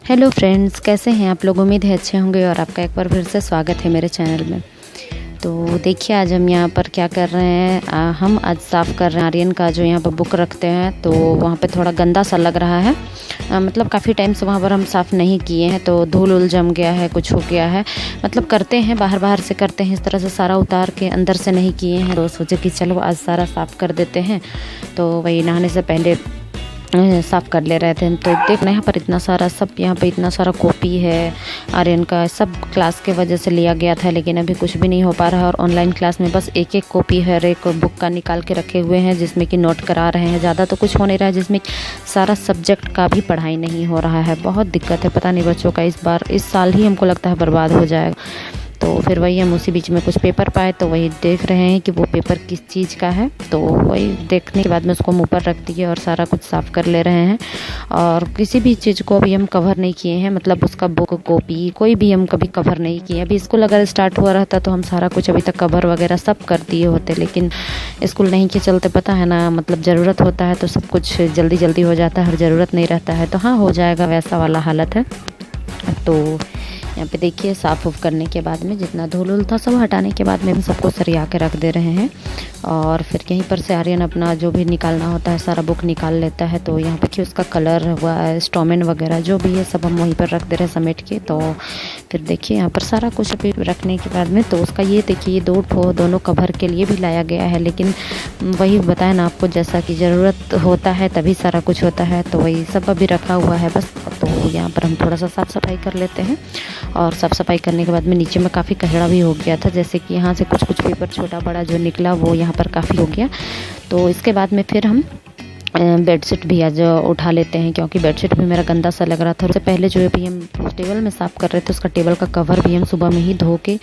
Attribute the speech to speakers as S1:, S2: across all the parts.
S1: Hello friends, कैसे हैं आप लोग। उम्मीद है अच्छे होंगे और आपका एक बार फिर से स्वागत है मेरे चैनल में। तो देखिए आज हम यहाँ पर क्या कर रहे हैं, हम आज साफ़ कर रहे हैं आर्यन का जो यहाँ पर बुक रखते हैं। तो वहाँ पे थोड़ा गंदा सा लग रहा है, मतलब काफ़ी टाइम से वहाँ पर हम साफ़ नहीं किए हैं तो धूल उल जम गया है, कुछ हो गया है। मतलब करते हैं बाहर बाहर से करते हैं, इस तरह से सारा उतार के अंदर से नहीं किए हैं। तो सोचे कि चलो आज सारा साफ़ कर देते हैं। तो वही नहाने से पहले साफ़ कर ले रहे थे। तो देखना यहाँ पर इतना सारा सब, यहाँ पे इतना सारा कॉपी है आर्यन का, सब क्लास के वजह से लिया गया था लेकिन अभी कुछ भी नहीं हो पा रहा है। और ऑनलाइन क्लास में बस एक एक कॉपी हर एक बुक का निकाल के रखे हुए हैं जिसमें कि नोट करा रहे हैं। ज़्यादा तो कुछ हो नहीं रहा है, जिसमें सारा सब्जेक्ट का भी पढ़ाई नहीं हो रहा है। बहुत दिक्कत है, पता नहीं बच्चों का इस साल ही हमको लगता है बर्बाद हो जाएगा। तो फिर वही हम उसी बीच में कुछ पेपर पाए तो वही देख रहे हैं कि वो पेपर किस चीज़ का है। तो वही देखने के बाद में उसको मुँह पर रख दिए और सारा कुछ साफ़ कर ले रहे हैं। और किसी भी चीज़ को अभी हम कवर नहीं किए हैं, मतलब उसका बुक कॉपी कोई भी हम कभी कवर नहीं किए। अभी स्कूल अगर स्टार्ट हुआ रहता तो हम सारा कुछ अभी तक कवर वगैरह सब कर दिए होते, लेकिन स्कूल नहीं के चलते पता है ना, मतलब ज़रूरत होता है तो सब कुछ जल्दी जल्दी हो जाता है और ज़रूरत नहीं रहता है तो हाँ हो जाएगा, वैसा वाला हालत है। तो यहाँ पे देखिए साफ़ उफ करने के बाद में जितना धूल उल था सब हटाने के बाद में हम सबको सरिया के रख दे रहे हैं। और फिर यहीं पर से आर्यन अपना जो भी निकालना होता है सारा बुक निकाल लेता है। तो यहाँ पे कि उसका कलर हुआ स्टोमेन वगैरह जो भी है सब हम वहीं पर रख दे रहे हैं समेट के। तो फिर देखिए यहाँ पर सारा कुछ अभी रखने के बाद में तो उसका ये देखिए ये दोनों कवर के लिए भी लाया गया है, लेकिन वही बताया ना आपको, जैसा कि ज़रूरत होता है तभी सारा कुछ होता है। तो वही सब अभी रखा हुआ है बस। तो यहाँ पर हम थोड़ा सा साफ़ सफाई कर लेते हैं। और साफ़ सफाई करने के बाद में नीचे में काफ़ी कचरा भी हो गया था, जैसे कि यहाँ से कुछ कुछ पेपर छोटा बड़ा जो निकला वो यहाँ पर काफ़ी हो गया। तो इसके बाद में फिर हम बेडशीट भी आज उठा लेते हैं, क्योंकि बेडशीट भी मेरा गंदा सा लग रहा था। उससे पहले जो भी हम टेबल में साफ़ कर रहे थे उसका टेबल का कवर भी हम सुबह में ही धो के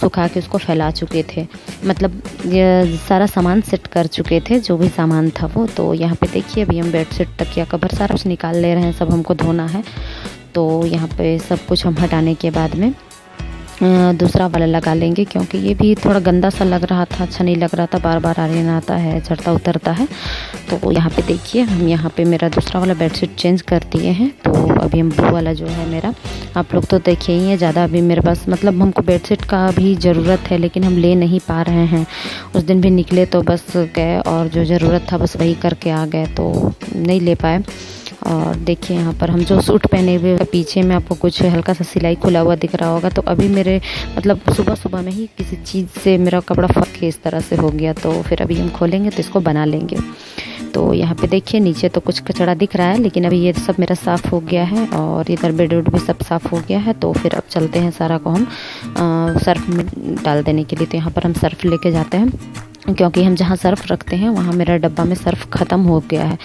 S1: सुखा के उसको फैला चुके थे, मतलब ये सारा सामान सेट कर चुके थे जो भी सामान था वो। तो यहाँ पे देखिए अभी हम बेडशीट तकिया कवर सारा कुछ निकाल ले रहे हैं, सब हमको धोना है। तो यहाँ पे सब कुछ हम हटाने के बाद में दूसरा वाला लगा लेंगे, क्योंकि ये भी थोड़ा गंदा सा लग रहा था, अच्छा नहीं लग रहा था, बार बार आर्यन आता है चढ़ता उतरता है। तो यहाँ पे देखिए हम यहाँ पे मेरा दूसरा वाला बेडशीट चेंज कर दिए हैं। तो अभी हम ब्लू वाला जो है मेरा, आप लोग तो देखे ही हैं, ज़्यादा अभी मेरे पास मतलब हमको बेडशीट का भी ज़रूरत है लेकिन हम ले नहीं पा रहे हैं। उस दिन भी निकले तो बस गए और जो ज़रूरत था बस वही करके आ गए, तो नहीं ले पाए। और देखिए यहाँ पर हम जो सूट पहने हुए पीछे में आपको कुछ हल्का सा सिलाई खुला हुआ दिख रहा होगा। तो अभी मेरे मतलब सुबह सुबह में ही किसी चीज़ से मेरा कपड़ा फट के इस तरह से हो गया, तो फिर अभी हम खोलेंगे तो इसको बना लेंगे। तो यहाँ पे देखिए नीचे तो कुछ कचरा दिख रहा है लेकिन अभी ये सब मेरा साफ़ हो गया है और इधर बेड वुड भी सब साफ़ हो गया है। तो फिर अब चलते हैं सारा को हम सर्फ में डाल देने के लिए। तो यहाँ पर हम सर्फ लेके जाते हैं, क्योंकि हम जहाँ सर्फ़ रखते हैं वहाँ मेरा डब्बा में सर्फ़ ख़त्म हो गया है।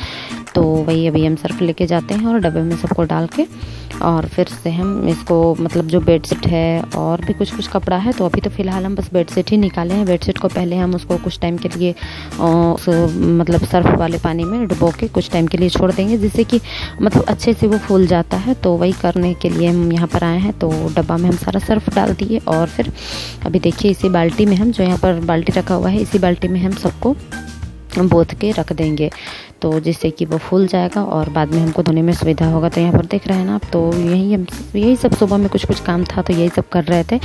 S1: तो वही अभी हम सर्फ लेके जाते हैं और डब्बे में सबको डाल के और फिर से हम इसको मतलब जो बेडशीट है और भी कुछ कुछ कपड़ा है, तो अभी तो फ़िलहाल हम बस बेडशीट ही निकाले हैं। बेडशीट को पहले हम उसको कुछ टाइम के लिए मतलब सर्फ वाले पानी में डुबो के कुछ टाइम के लिए छोड़ देंगे, जिससे कि मतलब अच्छे से वो फूल जाता है। तो वही करने के लिए हम यहाँ पर आए हैं। तो डब्बा में हम सारा सर्फ डाल दिए और फिर अभी देखिए इसी बाल्टी में हम जो यहाँ पर बाल्टी रखा हुआ है इसी बाल्टी में हम सबको बोथ के रख देंगे, तो जिससे कि वो फूल जाएगा और बाद में हमको धोने में सुविधा होगा। तो यहाँ पर देख रहे हैं ना आप, तो यही सब सुबह में कुछ कुछ काम था तो यही सब कर रहे थे।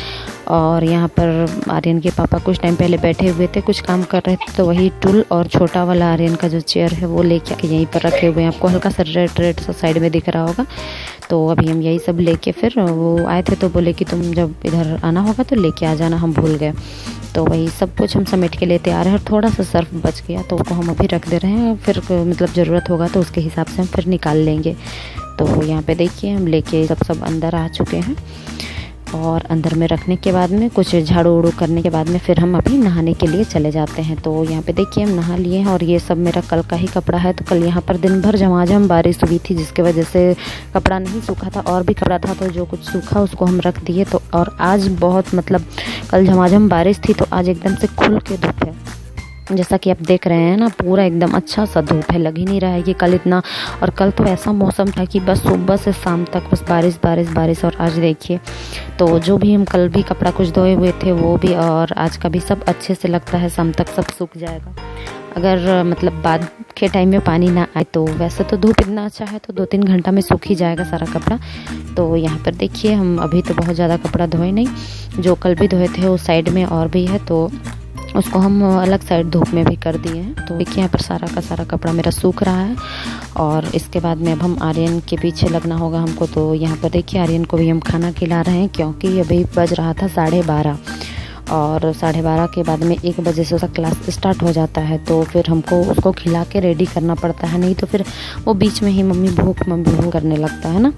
S1: और यहाँ पर आर्यन के पापा कुछ टाइम पहले बैठे हुए थे, कुछ काम कर रहे थे, तो वही टूल और छोटा वाला आर्यन का जो चेयर है वो लेके यहीं पर रखे हुए हैं। आपको हल्का सा रेड रेड सा साइड में दिख रहा होगा। तो अभी हम यही सब लेके फिर वो आए थे तो बोले कि तुम जब इधर आना होगा तो लेके आ जाना, हम भूल गए। तो वही सब कुछ हम समेट के लेते आ रहे हैं और थोड़ा सा सर्फ बच गया तो उसको हम अभी रख दे रहे हैं, फिर मतलब ज़रूरत होगा तो उसके हिसाब से हम फिर निकाल लेंगे। तो यहाँ पे देखिए हम लेके सब अंदर आ चुके हैं और अंदर में रखने के बाद में कुछ झाड़ू उड़ू करने के बाद में फिर हम अभी नहाने के लिए चले जाते हैं। तो यहाँ पे देखिए हम नहा लिए हैं और ये सब मेरा कल का ही कपड़ा है। तो कल यहाँ पर दिन भर झमाझम बारिश हुई थी जिसकी वजह से कपड़ा नहीं सूखा था और भी कपड़ा था, तो जो कुछ सूखा उसको हम रख दिए। तो और आज बहुत मतलब कल झमाझम बारिश थी तो आज एकदम से खुल के धूप है, जैसा कि आप देख रहे हैं ना, पूरा एकदम अच्छा सा धूप है। लग ही नहीं रहा है कि कल इतना, और कल तो ऐसा मौसम था कि बस सुबह से शाम तक बस बारिश बारिश बारिश। और आज देखिए तो जो भी हम कल भी कपड़ा कुछ धोए हुए थे वो भी और आज का भी सब अच्छे से लगता है शाम तक सब सूख जाएगा। अगर मतलब बाद के टाइम में पानी ना आए तो वैसे तो धूप इतना अच्छा है तो 2-3 घंटा में सूख ही जाएगा सारा कपड़ा। तो यहाँ पर देखिए हम अभी तो बहुत ज़्यादा कपड़ा धोए नहीं, जो कल भी धोए थे उस साइड में और भी है तो उसको हम अलग साइड धूप में भी कर दिए हैं। तो देखिए यहाँ पर सारा का सारा कपड़ा मेरा सूख रहा है और इसके बाद में अब हम आर्यन के पीछे लगना होगा हमको। तो यहाँ पर देखिए आर्यन को भी हम खाना खिला रहे हैं क्योंकि अभी बज रहा था 12:30 और 12:30 के बाद में 1 बजे से उसका क्लास स्टार्ट हो जाता है। तो फिर हमको उसको खिला के रेडी करना पड़ता है, नहीं तो फिर वो बीच में ही मम्मी भूख करने लगता है ना।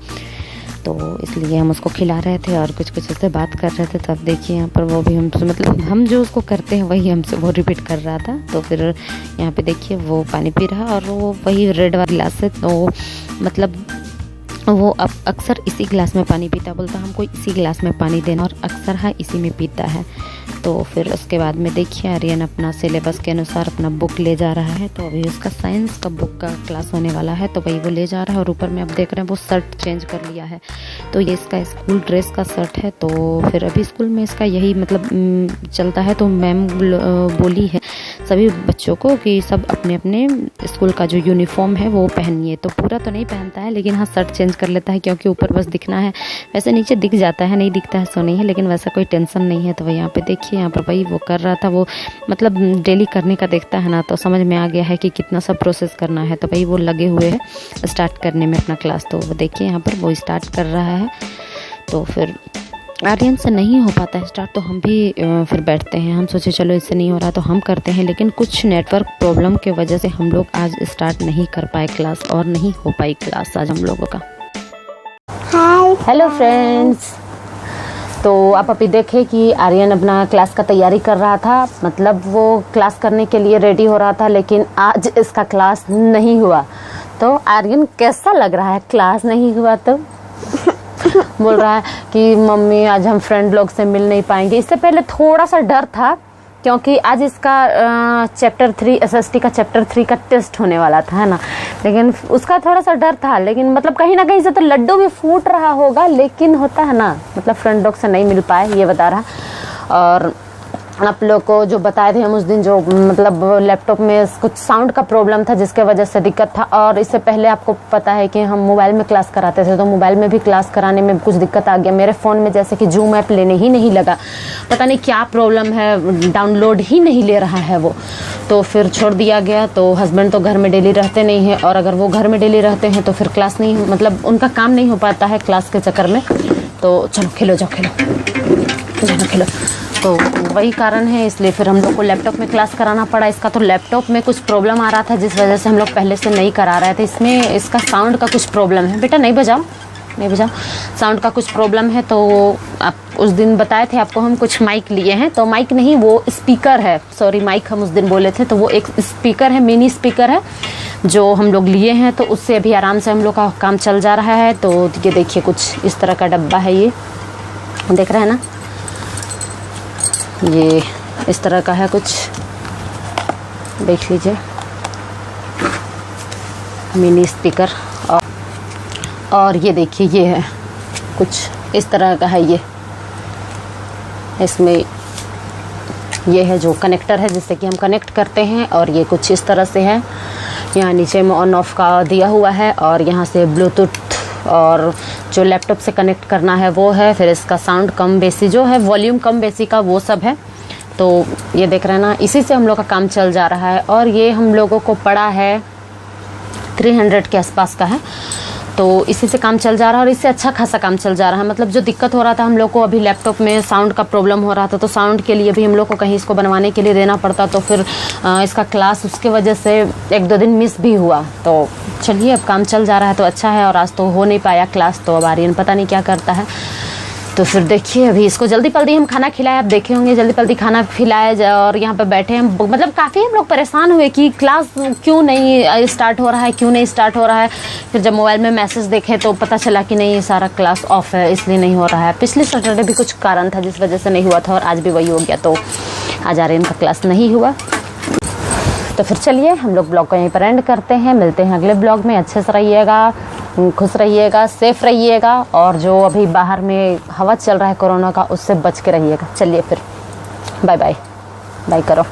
S1: तो इसलिए हम उसको खिला रहे थे और कुछ उससे बात कर रहे थे। तो अब देखिए यहाँ पर वो भी हमसे मतलब हम जो उसको करते हैं वही हमसे वो रिपीट कर रहा था। तो फिर यहाँ पे देखिए वो पानी पी रहा और वो वही रेड वाला गिलास से, तो मतलब वो अब अक्सर इसी गिलास में पानी पीता, बोलता हमको इसी गिलास में पानी देना और अक्सर है इसी में पीता है। तो फिर उसके बाद में देखिए आर्यन अपना सिलेबस के अनुसार अपना बुक ले जा रहा है। तो अभी उसका साइंस का बुक का क्लास होने वाला है तो वही वो ले जा रहा है। और ऊपर में आप देख रहे हैं वो शर्ट चेंज कर लिया है, तो ये इसका स्कूल ड्रेस का शर्ट है। तो फिर अभी स्कूल में इसका यही मतलब चलता है। तो मैम बोली है सभी बच्चों को कि सब अपने अपने स्कूल का जो यूनिफॉर्म है वो पहनिए। तो पूरा तो नहीं पहनता है लेकिन हाँ शर्ट चेंज कर लेता है क्योंकि ऊपर बस दिखना है, वैसे नीचे दिख जाता है, नहीं दिखता है सो नहीं है, लेकिन वैसा कोई टेंशन नहीं है। तो वही यहाँ पे देखिए यहाँ पर वही वो कर रहा था, वो मतलब डेली करने का देखता है ना तो समझ में आ गया है कि कितना सब प्रोसेस करना है। तो वही वो लगे हुए हैं स्टार्ट करने में अपना क्लास। तो वो देखिए यहाँ पर वो स्टार्ट कर रहा है। तो फिर आर्यन से नहीं हो पाता है स्टार्ट तो हम भी फिर बैठते हैं, हम सोचे चलो इससे नहीं हो रहा तो हम करते हैं, लेकिन कुछ नेटवर्क प्रॉब्लम के वजह से हम लोग आज स्टार्ट नहीं कर पाए क्लास और नहीं हो पाई क्लास आज हम लोगों का। हेलो फ्रेंड्स, तो आप अभी देखें कि आर्यन अपना क्लास का तैयारी कर रहा था, मतलब वो क्लास करने के लिए रेडी हो रहा था, लेकिन आज इसका क्लास नहीं हुआ। तो आर्यन कैसा लग रहा है क्लास नहीं हुआ तो? बोल रहा है कि मम्मी आज हम फ्रेंड लोग से मिल नहीं पाएंगे। इससे पहले थोड़ा सा डर था क्योंकि आज इसका चैप्टर 3 एसएसटी का चैप्टर 3 का टेस्ट होने वाला था, है ना, लेकिन उसका थोड़ा सा डर था। लेकिन मतलब कहीं ना कहीं से तो लड्डू भी फूट रहा होगा, लेकिन होता है ना, मतलब फ्रेंड लोग से नहीं मिल पाए ये बता रहा। और आप लोग को जो बताए थे हम उस दिन, जो मतलब लैपटॉप में कुछ साउंड का प्रॉब्लम था जिसके वजह से दिक्कत था। और इससे पहले आपको पता है कि हम मोबाइल में क्लास कराते थे, तो मोबाइल में भी क्लास कराने में कुछ दिक्कत आ गया। मेरे फ़ोन में जैसे कि जूम ऐप लेने ही नहीं लगा, पता नहीं क्या प्रॉब्लम है, डाउनलोड ही नहीं ले रहा है वो, तो फिर छोड़ दिया गया। तो हस्बैंड तो घर में डेली रहते नहीं हैं, और अगर वो घर में डेली रहते हैं तो फिर क्लास नहीं, मतलब उनका काम नहीं हो पाता है क्लास के चक्कर में। तो चलो खेलो, जाओ खेलो, जाओ खेलो। तो वही कारण है, इसलिए फिर हम लोग को लैपटॉप में क्लास कराना पड़ा। इसका तो लैपटॉप में कुछ प्रॉब्लम आ रहा था जिस वजह से हम लोग पहले से नहीं करा रहे थे। इसमें इसका साउंड का कुछ प्रॉब्लम है। बेटा नहीं बजाओ, नहीं बजाओ, साउंड का कुछ प्रॉब्लम है। तो आप उस दिन बताए थे आपको हम कुछ माइक लिए हैं, तो माइक नहीं वो स्पीकर है, सॉरी माइक हम उस दिन बोले थे, तो वो एक स्पीकर है, मिनी स्पीकर है जो हम लोग लिए हैं। तो उससे अभी आराम से हम लोग का काम चल जा रहा है। तो ये देखिए कुछ इस तरह का डब्बा है, ये देख रहे हैं ना, ये इस तरह का है कुछ, देख लीजिए, मिनी स्पीकर। और ये देखिए ये है कुछ इस तरह का है, ये इसमें ये है जो कनेक्टर है जिससे कि हम कनेक्ट करते हैं। और ये कुछ इस तरह से है, यहाँ नीचे में ऑन ऑफ का दिया हुआ है, और यहाँ से ब्लूटूथ और जो लैपटॉप से कनेक्ट करना है वो है। फिर इसका साउंड कम बेसी जो है, वॉल्यूम कम बेसी का वो सब है। तो ये देख रहे हैं ना, इसी से हम लोग का काम चल जा रहा है। और ये हम लोगों को पड़ा है 300 के आसपास का है, तो इसी से काम चल जा रहा है। और इससे अच्छा खासा काम चल जा रहा है। मतलब जो दिक्कत हो रहा था हम लोग को अभी लैपटॉप में, साउंड का प्रॉब्लम हो रहा था, तो साउंड के लिए भी हम लोग को कहीं इसको बनवाने के लिए देना पड़ता, तो फिर इसका क्लास उसके वजह से 1-2 दिन मिस भी हुआ। तो चलिए अब काम चल जा रहा है तो अच्छा है। और आज तो हो नहीं पाया क्लास, तो अब आर्यन पता नहीं क्या करता है। तो फिर देखिए अभी इसको जल्दी पल्दी हम खाना खिलाए, आप देखे होंगे जल्दी पल्दी खाना खिलाए, और यहाँ पे बैठे हैं। मतलब काफ़ी हम लोग परेशान हुए कि क्लास क्यों नहीं स्टार्ट हो रहा है, क्यों नहीं स्टार्ट हो रहा है। फिर जब मोबाइल में मैसेज देखे तो पता चला कि नहीं, ये सारा क्लास ऑफ है, इसलिए नहीं हो रहा है। पिछले सैटरडे भी कुछ कारण था जिस वजह से नहीं हुआ था, और आज भी वही हो गया। तो आज आर्यन का क्लास नहीं हुआ। तो फिर चलिए हम लोग ब्लॉग को यहीं पर एंड करते हैं, मिलते हैं अगले ब्लॉग में। अच्छे से रहिएगा, खुश रहिएगा, सेफ रहिएगा, और जो अभी बाहर में हवा चल रहा है कोरोना का, उससे बच के रहिएगा। चलिए फिर बाय बाय, बाय करो।